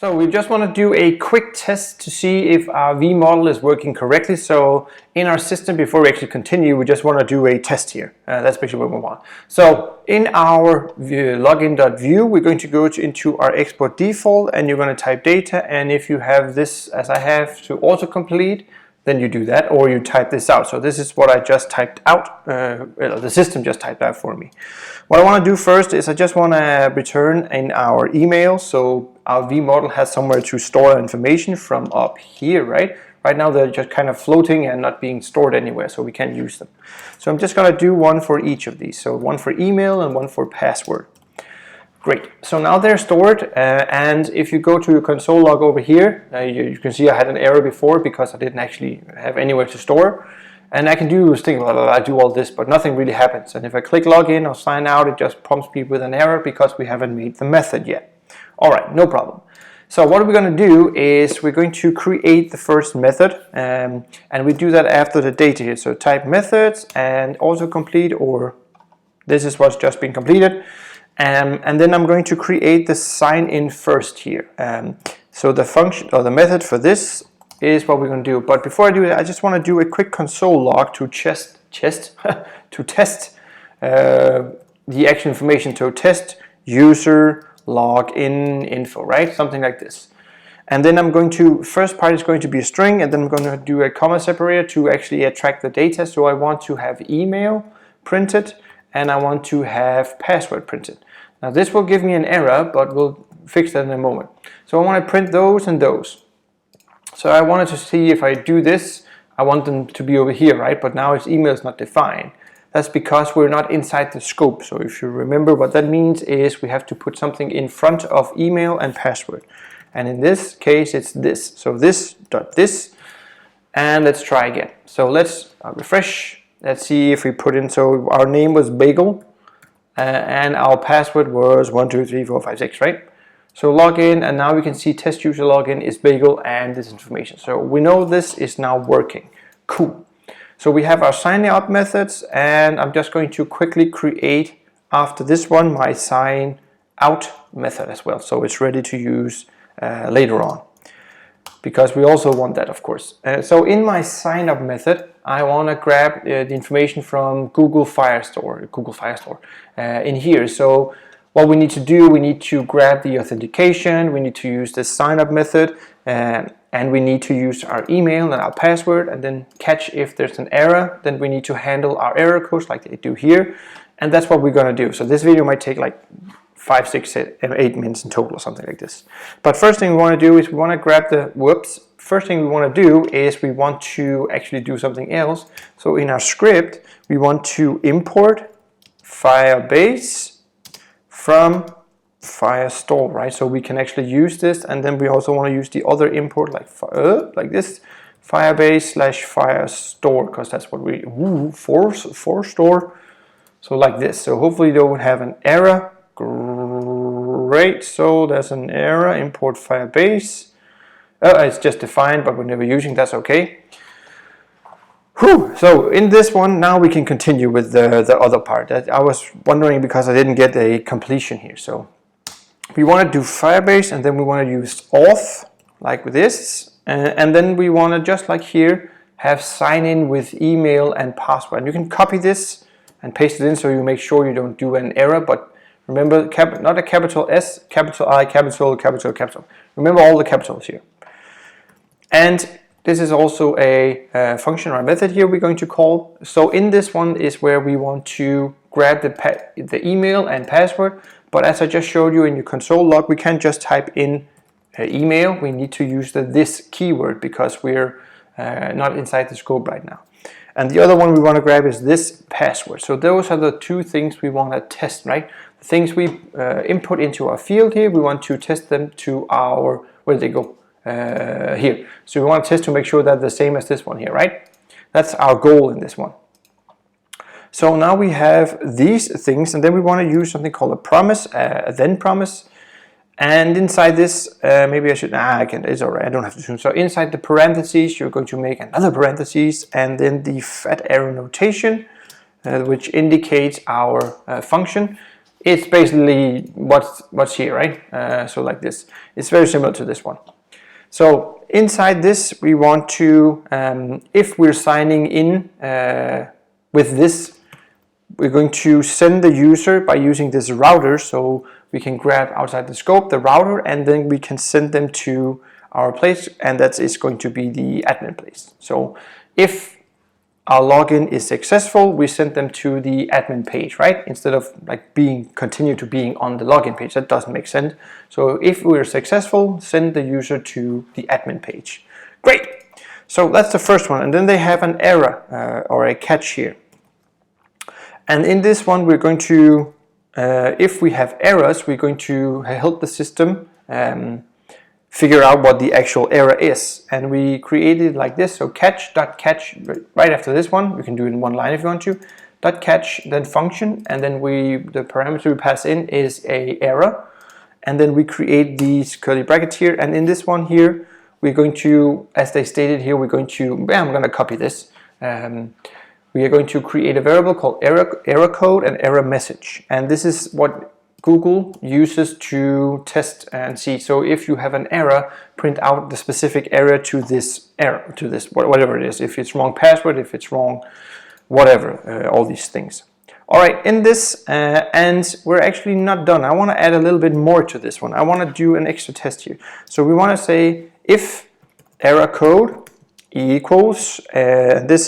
So we just want to do a quick test to see if our V model is working correctly. So in our system, before we actually continue, we just want to do a test here. That's basically what we want. So in our login.view, we're going to go into our export default, and you're going to type data. And if you have this, as I have, to autocomplete, then you do that, or you type this out. So this is what I just typed out, the system just typed out for me. What I want to do first is I just want to return in our email, so our V model has somewhere to store information from up here, right? Right now they're just kind of floating and not being stored anywhere, so we can't use them. So I'm just going to do one for each of these. So one for email and one for password. Great, so now they're stored, and if you go to your console log over here, you can see I had an error before because I didn't actually have anywhere to store. And I can do all this, but nothing really happens. And if I click login or sign out, it just prompts me with an error because we haven't made the method yet. All right, no problem. So what we're going to do is we're going to create the first method, and we do that after the data here. So type methods and autocomplete, or this is what's just been completed. And then I'm going to create the sign in first here. So the function or the method for this is what we're going to do. But before I do that, I just want to do a quick console log to test the actual information. So test user login info, right? Something like this. And then I'm going to, first part is going to be a string, and then I'm going to do a comma separator to actually attract the data. So I want to have email printed, and I want to have password printed. Now this will give me an error, but we'll fix that in a moment. So I want to print those and those. So I wanted to see if I do this, I want them to be over here, right? But now its email is not defined. That's because we're not inside the scope. So if you remember, what that means is we have to put something in front of email and password. And in this case, it's this. So this dot this, and let's try again. So let's refresh. Let's see if we put in, so our name was Bagel, and our password was 1234556, right? So log in, and now we can see test user login is Bagel and this information. So we know this is now working. Cool. So we have our sign up methods, and I'm just going to quickly create after this one my sign out method as well. So it's ready to use later on, because we also want that, of course. So in my sign up method, I want to grab the information from Google Firestore in here. So what we need to do, we need to grab the authentication, we need to use the sign up method, and we need to use our email and our password, and then catch if there's an error. Then we need to handle our error codes like they do here, and that's what we're going to do. So this video might take like 5, 6, 8 minutes in total or something like this. But first thing we want to do is we want to grab the, first thing we want to do is we want to actually do something else. So in our script, we want to import firebase from Firestore, right? So we can actually use this, and then we also want to use the other import like this, firebase / Firestore, because that's what we for store. So like this. So hopefully you don't have an error. Great. So there's an error. Import firebase. It's just defined, but we're never using. That's okay. Whew. So in this one, now we can continue with the other part. I was wondering because I didn't get a completion here. So we want to do firebase, and then we want to use auth like this, and then we want to, just like here, have sign in with email and password. And you can copy this and paste it in, so you make sure you don't do an error. But remember, not a capital S, capital I, capital. Remember all the capitals here. And this is also a function or a method here we're going to call. So in this one is where we want to grab the email and password. But as I just showed you in your console log, we can't just type in email. We need to use this keyword because we're not inside the scope right now. And the other one we want to grab is this password. So those are the two things we want to test, right? The things we input into our field here, we want to test them to our, where did they go? Here. So we want to test to make sure that they're the same as this one here, right? That's our goal in this one. So now we have these things, and then we want to use something called a promise, a then promise. And inside this, maybe I should, it's all right, I don't have to zoom. So inside the parentheses, you're going to make another parentheses, and then the fat arrow notation, which indicates our function. it's basically what's here, right? So like this. It's very similar to this one. So inside this, we want to, if we're signing in with this, we're going to send the user by using this router. So we can grab outside the scope the router, and then we can send them to our place, and that is going to be the admin place. So if our login is successful, we send them to the admin page, right? Instead of like continue to being on the login page. That doesn't make sense. So if we're successful, send the user to the admin page. Great. So that's the first one. And then they have an error or a catch here. And in this one, we're going to, if we have errors, we're going to help the system figure out what the actual error is. And we created like this. So catch.catch right after this one. We can do it in one line if you want to. .catch, then function, and then the parameter we pass in is a error. And then we create these curly brackets here. And in this one here, we're going to, as they stated here, we're going to, I'm going to copy this. We are going to create a variable called error code and error message. And this is what Google uses to test and see. So if you have an error, print out the specific error to this error, to this, whatever it is. If it's wrong password, if it's wrong, whatever, all these things. All right, in this, and we're actually not done. I want to add a little bit more to this one. I want to do an extra test here. So we want to say if error code equals, this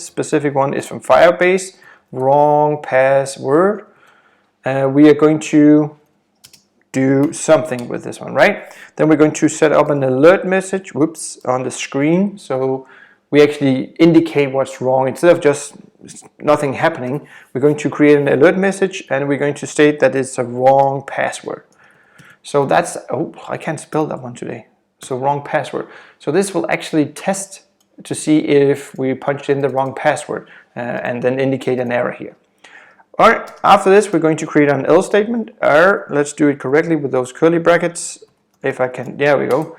specific one is from Firebase, wrong password. We are going to do something with this one, right? Then we're going to set up an alert message, on the screen. So we actually indicate what's wrong. Instead of just nothing happening, we're going to create an alert message, and we're going to state that it's a wrong password. So that's, oh, I can't spell that one today. So wrong password. So this will actually test to see if we punched in the wrong password and then indicate an error here. All right, after this, we're going to create an else statement. Let's do it correctly with those curly brackets. If I can, there we go.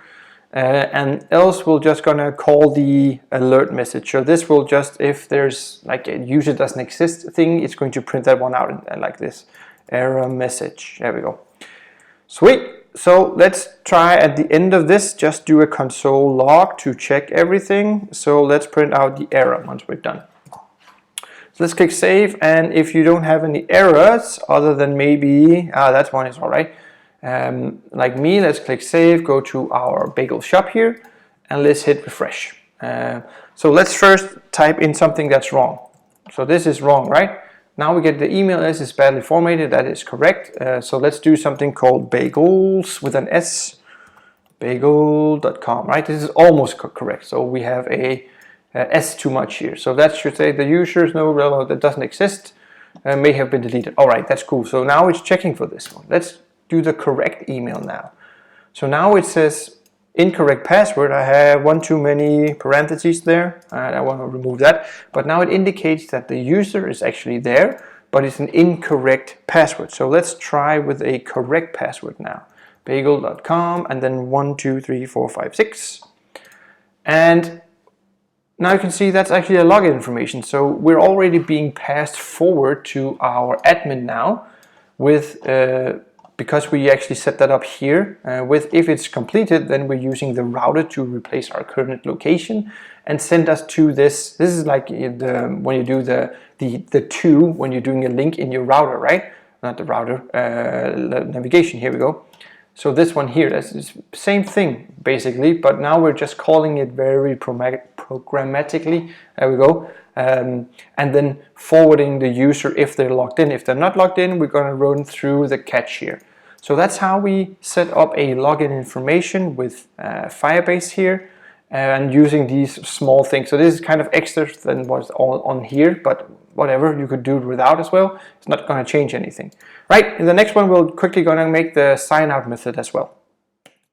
And else we're just gonna call the alert message. So this will just, if there's like a user doesn't exist thing, it's going to print that one out and like this. Error message, there we go. Sweet. So let's try at the end of this, just do a console log to check everything. So let's print out the error once we're done. So let's click save, and if you don't have any errors other than maybe, that one is all right. Like me, let's click save, go to our bagel shop here, and let's hit refresh. So let's first type in something that's wrong. So this is wrong, right? Now we get the email as is badly formatted. That is correct. So let's do something called bagels with an S, bagel.com, right? This is almost correct. So we have a S too much here. So that should say the user's no relevant, that doesn't exist, may have been deleted. All right, that's cool. So now it's checking for this one. Let's do the correct email now. So now it says incorrect password. I have one too many parentheses there. I want to remove that. But now it indicates that the user is actually there, but it's an incorrect password. So let's try with a correct password now. Bagel.com and then 1, 2, 3, 4, 5, 6. And now you can see that's actually a login information. So we're already being passed forward to our admin now with because we actually set that up here. With if it's completed, then we're using the router to replace our current location and send us to this. This is like when you do the to when you're doing a link in your router, right? Not the router, navigation. Here we go. So this one here, that's the same thing basically, but now we're just calling it very programmatically. There we go. And then forwarding the user if they're logged in. If they're not logged in, we're going to run through the catch here. So that's how we set up a login information with Firebase here and using these small things. So this is kind of extra than what's all on here, but whatever, you could do it without as well. It's not going to change anything. Right, in the next one, we're quickly going to make the sign out method as well.